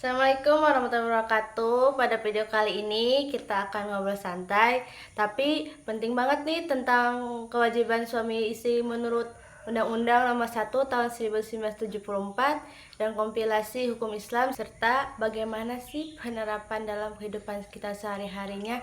Assalamualaikum warahmatullahi wabarakatuh. Pada video kali ini kita akan ngobrol santai, tapi penting banget nih tentang kewajiban suami istri menurut Undang-Undang Nomor 1 Tahun 1974 dan kompilasi hukum Islam, serta bagaimana sih penerapan dalam kehidupan kita sehari-harinya.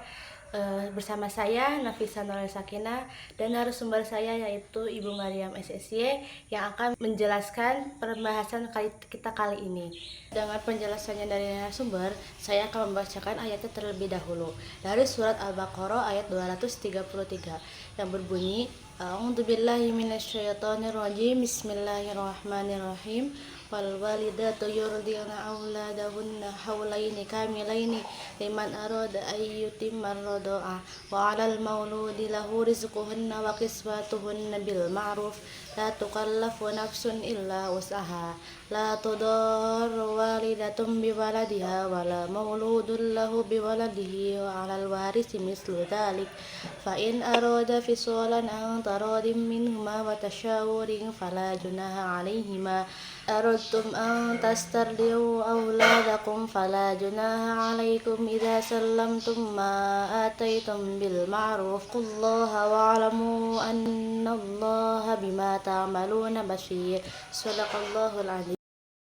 Bersama saya Nafisa Nurul Sakinah dan narasumber saya yaitu Ibu Mariam SSY yang akan menjelaskan pembahasan kita kali ini. Dengan penjelasannya dari narasumber, saya akan membacakan ayatnya terlebih dahulu dari surat Al-Baqarah ayat 233 yang berbunyi, A'udzubillahi minasyaitonirrajim, Bismillahirrahmanirrahim. Wal walidatu yurdi'na auladahunna haulaini kamilaini liman arada ay yutimma ar-radha'a wa 'alal mauludi lahu rizquhunna wa kiswatuhunna bil ma'ruf la tukallafu nafsun illa wus'aha la tudarru walidatun bi waladiha wa la mauludun lahu bi waladihi wa 'alal warisi mislu dzalik fa in arada fisalan an taradin minhuma wa tasyawurin fala junaha 'alaihima أردتم أن تسترضعوا أولادكم فلا جناح عليكم إذا سلمتم ما آتيتم بالمعروف الله واعلموا أن الله بما تعملون بصير صدق الله العظيم.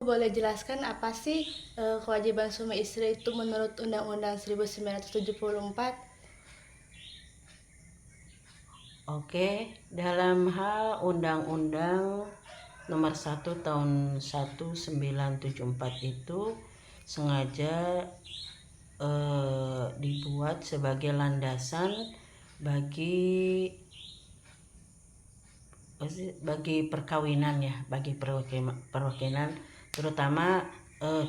Boleh jelaskan apa sih kewajiban suami istri itu menurut Undang-Undang 1974? Oke, dalam hal Undang-Undang Nomor 1 Tahun 1974 itu sengaja dibuat sebagai landasan bagi perkawinan ya, bagi perkawinan terutama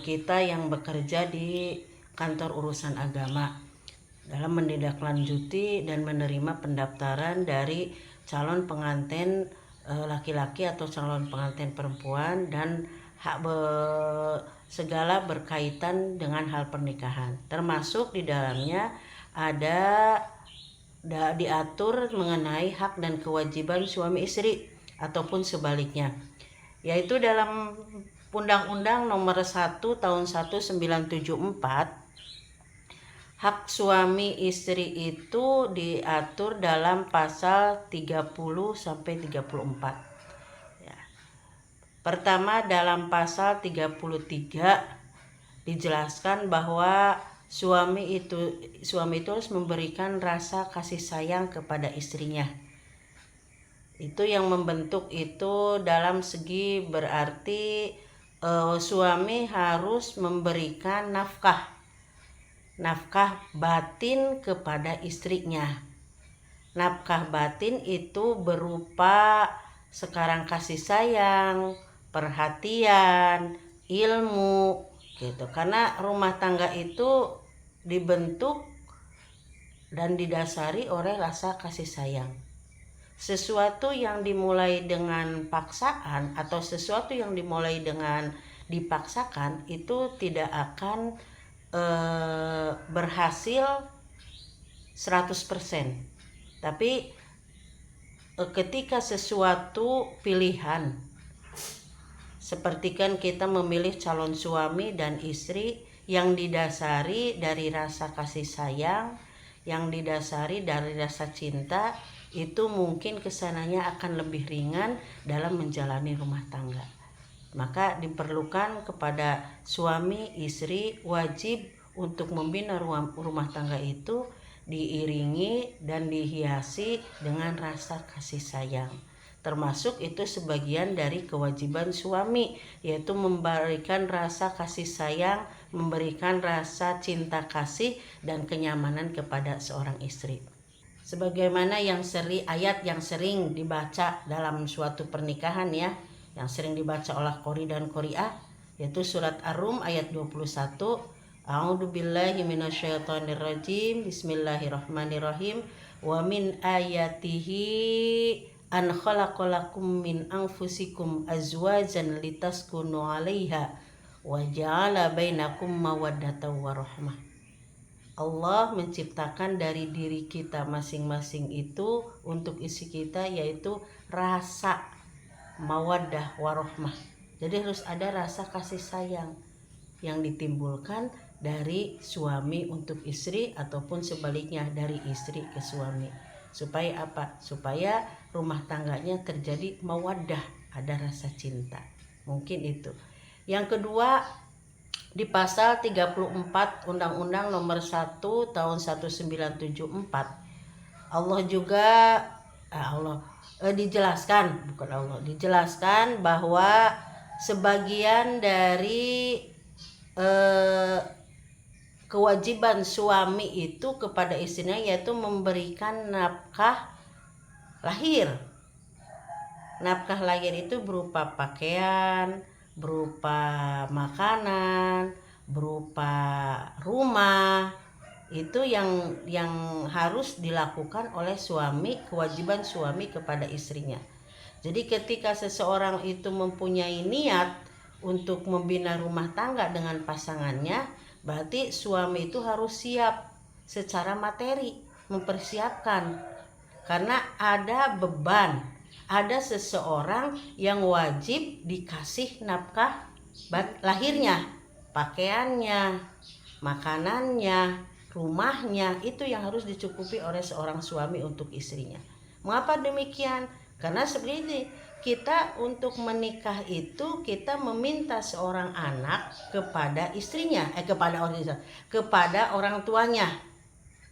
kita yang bekerja di kantor urusan agama dalam menindaklanjuti dan menerima pendaftaran dari calon pengantin laki-laki atau calon pengantin perempuan dan segala berkaitan dengan hal pernikahan, termasuk di dalamnya ada diatur mengenai hak dan kewajiban suami istri ataupun sebaliknya, yaitu dalam Undang-Undang Nomor 1 Tahun 1974 hak suami istri itu diatur dalam pasal 30 sampai 34. Ya. Pertama, dalam pasal 33 dijelaskan bahwa suami itu harus memberikan rasa kasih sayang kepada istrinya. Itu yang membentuk itu dalam segi berarti suami harus memberikan nafkah batin kepada istrinya. Nafkah batin itu berupa sekarang kasih sayang, perhatian, ilmu gitu. Karena rumah tangga itu dibentuk dan didasari oleh rasa kasih sayang. Sesuatu yang dimulai dengan paksaan atau sesuatu yang dimulai dengan dipaksakan itu tidak akan berhasil 100%. Tapi ketika sesuatu pilihan, seperti kan kita memilih calon suami dan istri yang didasari dari rasa kasih sayang, yang didasari dari rasa cinta, itu mungkin kesananya akan lebih ringan dalam menjalani rumah tangga. Maka diperlukan kepada suami istri wajib untuk membina rumah tangga itu diiringi dan dihiasi dengan rasa kasih sayang. Termasuk itu sebagian dari kewajiban suami, yaitu memberikan rasa kasih sayang, memberikan rasa cinta kasih dan kenyamanan kepada seorang istri. Sebagaimana ayat yang sering dibaca dalam suatu pernikahan ya, yang sering dibaca oleh qori dan qori'ah, yaitu surat Ar-Rum ayat 21. A'udzubillahi minasyaitonirrajim. Bismillahirrahmanirrahim. Wa min ayatihi an khalaqalakum min anfusikum azwajan litaskunu 'alaiha wa ja'ala bainakum mawaddatan wa rahmah. Allah menciptakan dari diri kita masing-masing itu untuk isi kita, yaitu rasa mawaddah warohmah. Jadi harus ada rasa kasih sayang. yang ditimbulkan dari suami untuk istri ataupun sebaliknya dari istri ke suami. Supaya apa? Supaya rumah tangganya terjadi mawaddah, ada rasa cinta. Mungkin itu. Yang kedua, di pasal 34 Undang-Undang Nomor 1 tahun 1974, Allah juga dijelaskan bahwa sebagian dari kewajiban suami itu kepada istrinya yaitu memberikan nafkah lahir. Nafkah lahir itu berupa pakaian, berupa makanan, berupa rumah. Itu yang harus dilakukan oleh suami, kewajiban suami kepada istrinya. Jadi ketika seseorang itu mempunyai niat untuk membina rumah tangga dengan pasangannya, berarti suami itu harus siap secara materi, mempersiapkan. Karena ada beban, ada seseorang yang wajib dikasih nafkah lahirnya, pakaiannya, makanannya, rumahnya, itu yang harus dicukupi oleh seorang suami untuk istrinya. Mengapa demikian? Karena seperti kita untuk menikah itu kita meminta seorang anak kepada istrinya, kepada orang tuanya,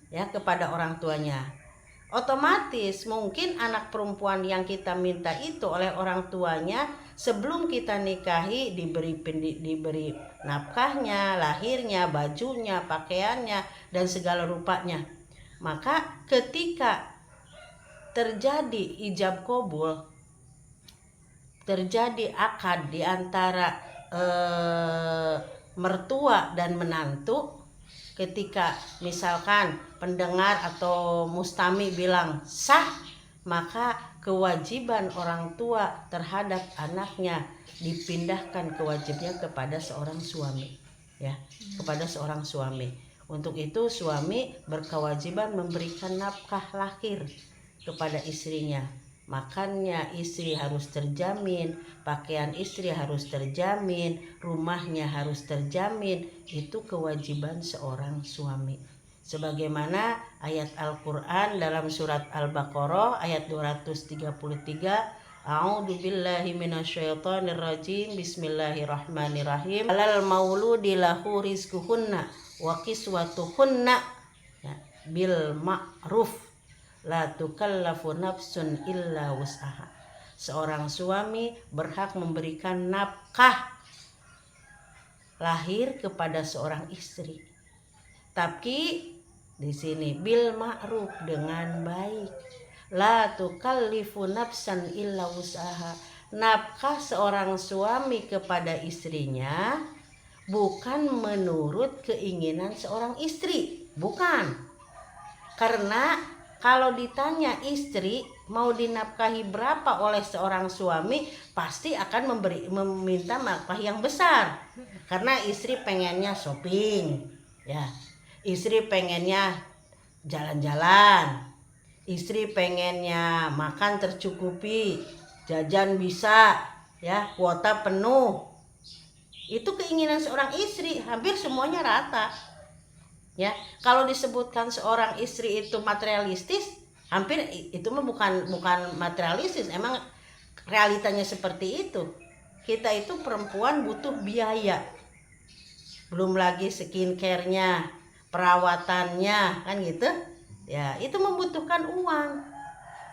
ya, kepada orang tuanya. Otomatis mungkin anak perempuan yang kita minta itu oleh orang tuanya sebelum kita nikahi diberi nafkahnya, lahirnya, bajunya, pakaiannya, dan segala rupanya. Maka ketika terjadi ijab kabul, terjadi akad di antara mertua dan menantu, ketika misalkan pendengar atau mustami bilang sah, maka kewajiban orang tua terhadap anaknya dipindahkan kewajibannya kepada seorang suami, ya, kepada seorang suami. Untuk itu suami berkewajiban memberikan nafkah lahir kepada istrinya. Makannya istri harus terjamin, pakaian istri harus terjamin, rumahnya harus terjamin. Itu kewajiban seorang suami. Sebagaimana ayat Al-Quran dalam surat Al-Baqarah ayat 233, A'udzubillahi minasyaitonirrajim, Bismillahirrahmanirrahim. Alal mauludi lahu rizquhunna wa kiswatuhunna, ya, bil ma'ruf, la tukallafu nafsun illa wus'aha. Seorang suami berhak memberikan nafkah lahir kepada seorang istri. Tapi di sini bil ma'ruf, dengan baik. La tukallifu nafsan illa wus'aha. Nafkah seorang suami kepada istrinya bukan menurut keinginan seorang istri, bukan. Karena kalau ditanya istri mau dinafkahi berapa oleh seorang suami, pasti akan meminta nafkah yang besar. Karena istri pengennya shopping, ya. Istri pengennya jalan-jalan. Istri pengennya makan tercukupi, jajan bisa, ya, kuota penuh. Itu keinginan seorang istri, hampir semuanya rata. Ya, kalau disebutkan seorang istri itu materialistis, hampir itu mah bukan materialistis, emang realitanya seperti itu. Kita itu perempuan butuh biaya, belum lagi skincare-nya, perawatannya, kan gitu. Ya, itu membutuhkan uang.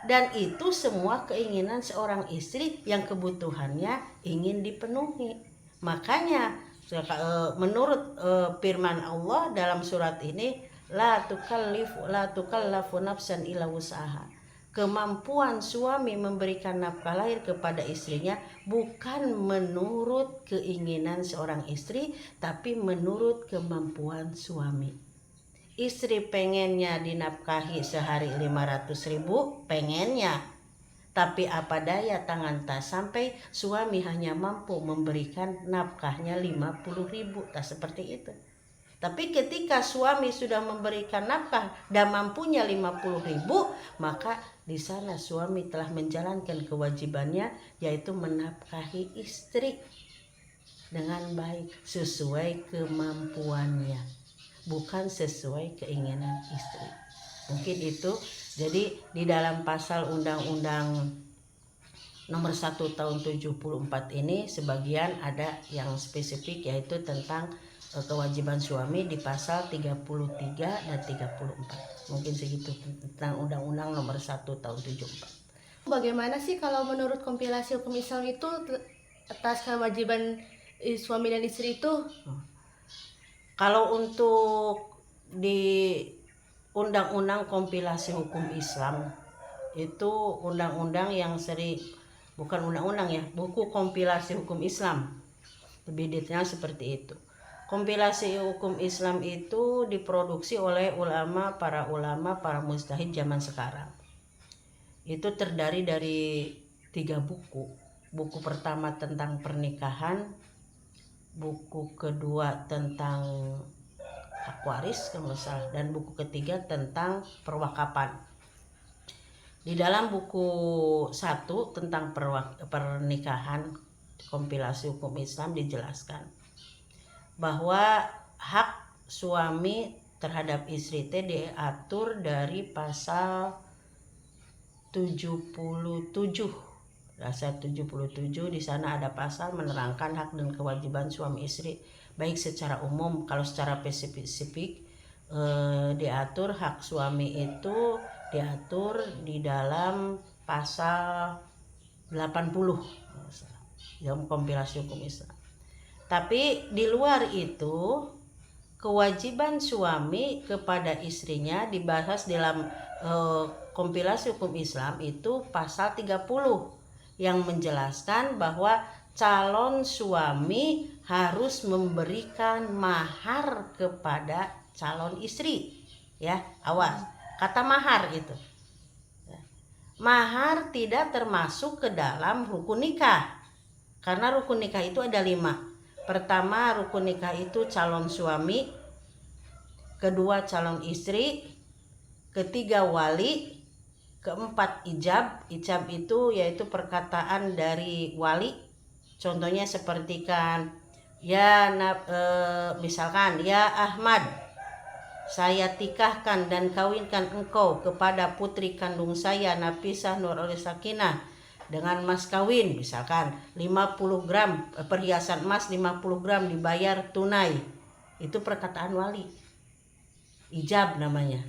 Dan itu semua keinginan seorang istri yang kebutuhannya ingin dipenuhi. Makanya menurut firman Allah dalam surat ini, la tukallafu nafsan illa wus'aha. Kemampuan suami memberikan nafkah lahir kepada istrinya bukan menurut keinginan seorang istri, tapi menurut kemampuan suami. Istri pengennya dinafkahi sehari 500.000, pengennya. Tapi apa daya tangan tak sampai, suami hanya mampu memberikan nafkahnya 50.000, tak seperti itu. Tapi ketika suami sudah memberikan nafkah dan mampunya 50.000, maka di sana suami telah menjalankan kewajibannya, yaitu menafkahi istri dengan baik sesuai kemampuannya, bukan sesuai keinginan istri. Mungkin itu. Jadi di dalam pasal Undang-Undang nomor 1 tahun 74 ini sebagian ada yang spesifik, yaitu tentang kewajiban suami di pasal 33 dan 34. Mungkin segitu tentang Undang-Undang nomor 1 tahun 74. Bagaimana sih kalau menurut kompilasi hukum Islam itu atas kewajiban suami dan istri itu? Kalau untuk di Undang-Undang kompilasi hukum Islam itu undang-undang yang bukan undang-undang ya, buku kompilasi hukum Islam. Lebih detail seperti itu. Kompilasi hukum Islam itu diproduksi oleh para ulama, para mujtahid zaman sekarang. Itu terdiri dari 3 buku. Buku pertama tentang pernikahan, buku kedua tentang hak waris kalau nggak salah, dan buku ketiga tentang perwakapan. Di dalam buku 1 tentang pernikahan kompilasi hukum Islam dijelaskan bahwa hak suami terhadap istri diatur dari pasal 77. Pasal 77 di sana ada pasal menerangkan hak dan kewajiban suami istri baik secara umum. Kalau secara spesifik diatur hak suami itu diatur di dalam pasal 80 dalam kompilasi hukum Islam. Tapi di luar itu kewajiban suami kepada istrinya dibahas dalam kompilasi hukum Islam itu pasal 30 yang menjelaskan bahwa calon suami harus memberikan mahar kepada calon istri. Ya, awas, kata mahar itu. Mahar tidak termasuk ke dalam rukun nikah. Karena rukun nikah itu ada 5. Pertama, rukun nikah itu calon suami, kedua calon istri, ketiga wali, keempat ijab. Ijab itu yaitu perkataan dari wali. Contohnya seperti misalkan, ya Ahmad, saya tikahkan dan kawinkan engkau kepada putri kandung saya Nafisah Nur Sakinah dengan mas kawin, misalkan 50 gram perhiasan emas, 50 gram dibayar tunai. Itu perkataan wali, ijab namanya.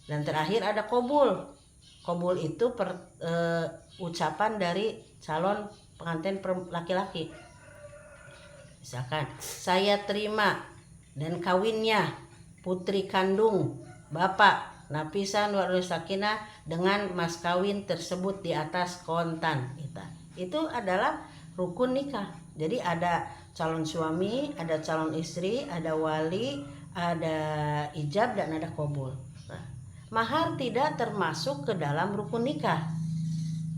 Dan terakhir ada kobul. Kobul itu ucapan dari calon pengantin laki-laki. Misalkan, saya terima dan kawinnya putri kandung Bapak Nafisah Nur Sakinah dengan mas kawin tersebut di atas kontan. Itu adalah rukun nikah. Jadi ada calon suami, ada calon istri, ada wali, ada ijab, dan ada kobul. Mahar tidak termasuk ke dalam rukun nikah.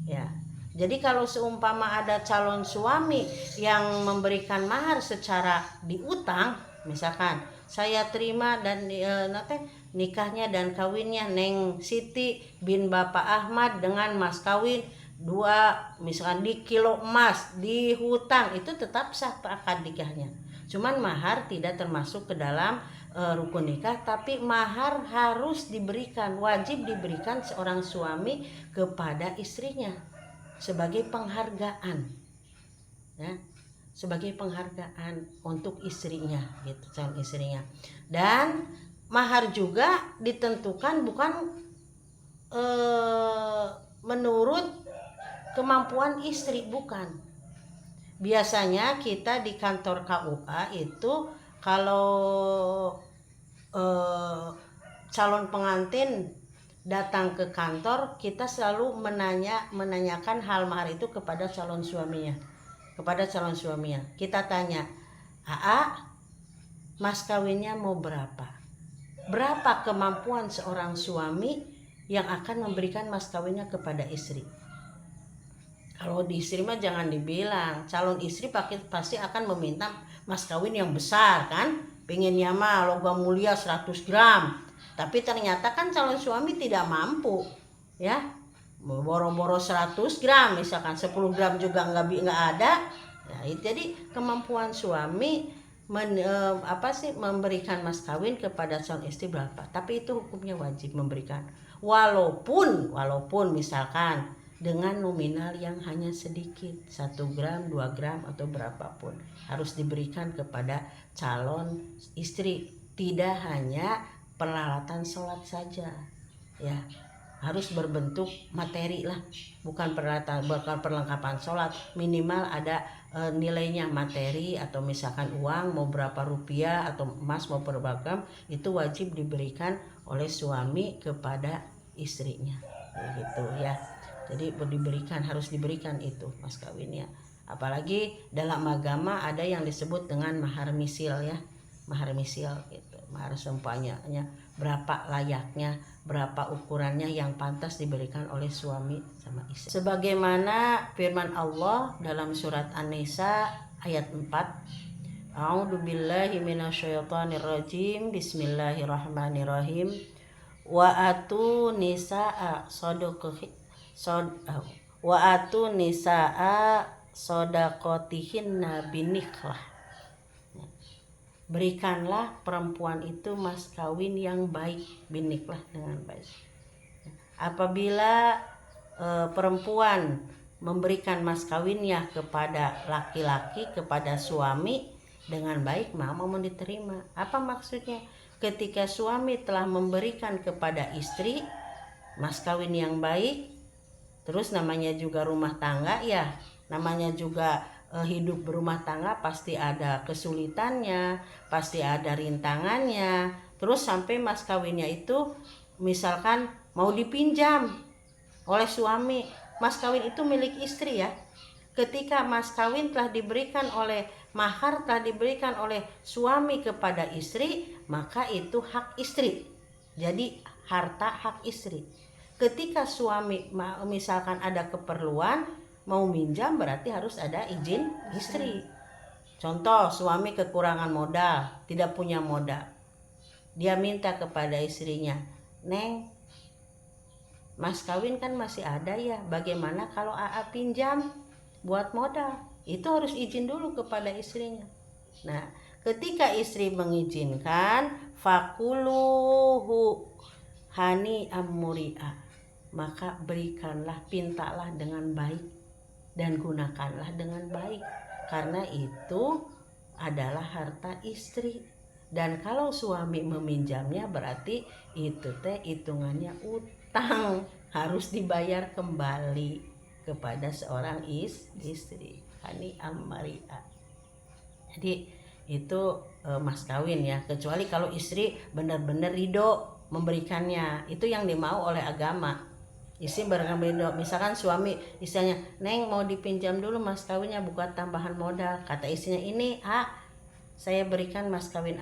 Ya. Jadi kalau seumpama ada calon suami yang memberikan mahar secara diutang, misalkan saya terima dan nikahnya dan kawinnya Neng Siti bin Bapak Ahmad dengan mas kawin 2 misalkan di kilo emas di hutang, itu tetap sah akad nikahnya. Cuman mahar tidak termasuk ke dalam rukun nikah, tapi mahar harus diberikan, wajib diberikan seorang suami kepada istrinya sebagai penghargaan, ya, sebagai penghargaan untuk istrinya, gitu, calon istrinya. Dan mahar juga ditentukan bukan menurut kemampuan istri, bukan. Biasanya kita di kantor KUA itu kalau calon pengantin datang ke kantor, kita selalu menanyakan hal mahar itu kepada calon suaminya. Kita tanya, "Aa, mas kawinnya mau berapa? Berapa kemampuan seorang suami yang akan memberikan mas kawinnya kepada istri?" Kalau di istri mah jangan dibilang, calon istri pasti akan meminta mas kawin yang besar kan, pengennya mah logam mulia 100 gram. Tapi ternyata kan calon suami tidak mampu, ya, boro-boro 100 gram, misalkan 10 gram juga nggak ada. Ya, jadi kemampuan suami memberikan mas kawin kepada calon istri berapa, tapi itu hukumnya wajib memberikan, walaupun misalkan dengan nominal yang hanya sedikit, 1 gram 2 gram atau berapapun harus diberikan kepada calon istri. Tidak hanya peralatan sholat saja ya, harus berbentuk materi lah, bukan perlengkapan sholat, minimal ada nilainya materi, atau misalkan uang mau berapa rupiah atau emas mau berapa gram, itu wajib diberikan oleh suami kepada istrinya gitu ya. Jadi harus diberikan itu mas kawinnya. Apalagi dalam agama ada yang disebut dengan mahar misil ya, mahar misil gitu, mahar seumpamanya berapa layaknya, berapa ukurannya yang pantas diberikan oleh suami sama istri. Sebagaimana firman Allah dalam surat An-Nisa ayat 4. A'udzubillahi minasyaitonirrajim. Bismillahirrahmanirrahim. Wa atu nisaa sodakotihinna binikhlah. Berikanlah perempuan itu mas kawin yang baik, biniklah dengan baik. Apabila perempuan memberikan mas kawinnya kepada laki-laki, kepada suami dengan baik, mau diterima. Apa maksudnya? Ketika suami telah memberikan kepada istri mas kawin yang baik, terus namanya juga rumah tangga ya, namanya juga hidup berumah tangga pasti ada kesulitannya, pasti ada rintangannya. Terus sampai mas kawinnya itu misalkan mau dipinjam oleh suami, mas kawin itu milik istri ya. Ketika mas kawin telah diberikan oleh mahar, telah diberikan oleh suami kepada istri, maka itu hak istri, jadi harta hak istri. Ketika suami misalkan ada keperluan mau minjam, berarti harus ada izin istri. Contoh, suami kekurangan modal, tidak punya modal, dia minta kepada istrinya, "Neng, mas kawin kan masih ada ya, bagaimana kalau AA pinjam buat modal?" Itu harus izin dulu kepada istrinya. Nah, ketika istri mengizinkan, fakuluhu hani amuri'a, maka berikanlah, pintalah dengan baik dan gunakanlah dengan baik, karena itu adalah harta istri. Dan kalau suami meminjamnya berarti itu hitungannya utang, harus dibayar kembali kepada seorang istri. Hani al-mari'ah. Jadi itu mas kawin ya, kecuali kalau istri benar-benar ridho memberikannya, itu yang dimau oleh agama. Istri berkembang, misalkan suami istrinya, "Neng, mau dipinjam dulu mas kawinnya buat tambahan modal." Kata istrinya, "Ini saya berikan mas kawin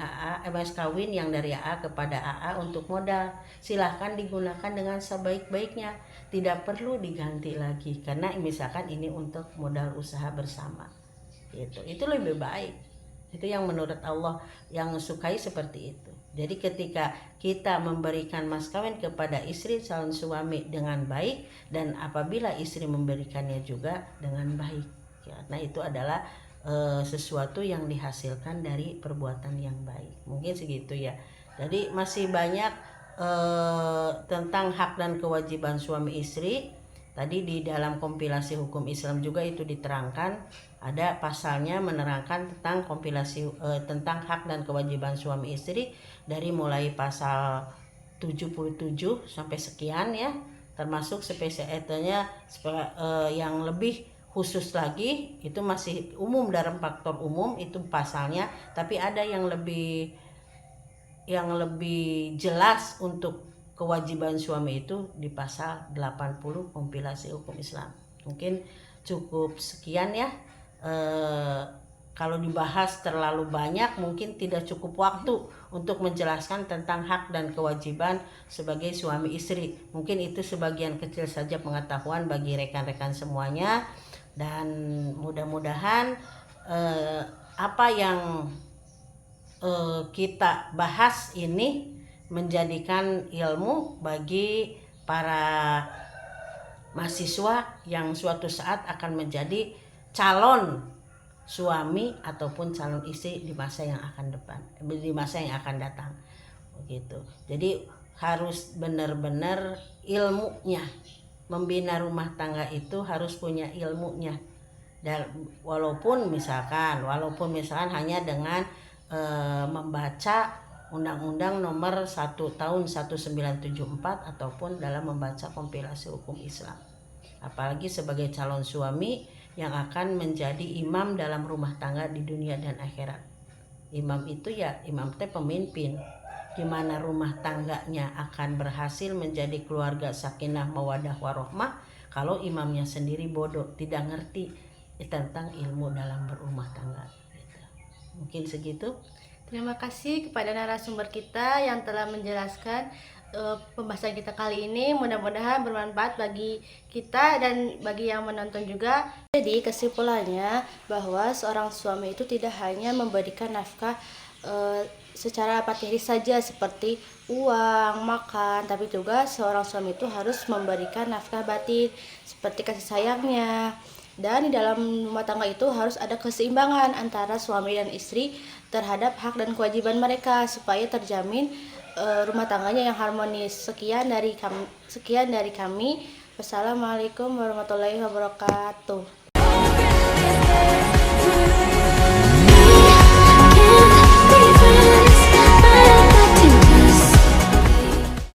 mas kawin yang dari AA kepada AA untuk modal, silahkan digunakan dengan sebaik-baiknya, tidak perlu diganti lagi, karena misalkan ini untuk modal usaha bersama." Itu lebih baik. Itu yang menurut Allah yang sukai seperti itu. Jadi ketika kita memberikan mas kawin kepada istri calon suami dengan baik, dan apabila istri memberikannya juga dengan baik ya, nah itu adalah sesuatu yang dihasilkan dari perbuatan yang baik. Mungkin segitu ya. Jadi masih banyak tentang hak dan kewajiban suami istri. Tadi di dalam kompilasi hukum Islam juga itu diterangkan, ada pasalnya menerangkan tentang kompilasi tentang hak dan kewajiban suami istri, dari mulai pasal 77 sampai sekian ya, termasuk spesialnya yang lebih khusus lagi itu masih umum, dalam faktor umum itu pasalnya, tapi ada yang lebih jelas untuk kewajiban suami itu di pasal 80 kompilasi hukum Islam. Mungkin cukup sekian ya. Kalau dibahas terlalu banyak mungkin tidak cukup waktu untuk menjelaskan tentang hak dan kewajiban sebagai suami istri. Mungkin itu sebagian kecil saja pengetahuan bagi rekan-rekan semuanya, dan mudah-mudahan apa yang kita bahas ini menjadikan ilmu bagi para mahasiswa yang suatu saat akan menjadi calon suami ataupun calon istri di masa yang akan datang begitu. Jadi harus benar-benar ilmunya. Membina rumah tangga itu harus punya ilmunya. Dan walaupun misalkan hanya dengan membaca Undang-Undang Nomor 1 Tahun 1974 ataupun dalam membaca kompilasi hukum Islam. Apalagi sebagai calon suami yang akan menjadi imam dalam rumah tangga di dunia dan akhirat. Imam itu imam teh pemimpin, di mana rumah tangganya akan berhasil menjadi keluarga sakinah mawadah warahmah kalau imamnya sendiri bodoh, tidak ngerti tentang ilmu dalam berumah tangga gitu. Mungkin segitu. Terima kasih kepada narasumber kita yang telah menjelaskan pembahasan kita kali ini. Mudah-mudahan bermanfaat bagi kita dan bagi yang menonton juga. Jadi kesimpulannya bahwa seorang suami itu tidak hanya memberikan nafkah secara materi saja seperti uang, makan, tapi juga seorang suami itu harus memberikan nafkah batin seperti kasih sayangnya. Dan di dalam rumah tangga itu harus ada keseimbangan antara suami dan istri terhadap hak dan kewajiban mereka supaya terjamin rumah tangganya yang harmonis. Sekian dari kami. Wassalamualaikum warahmatullahi wabarakatuh.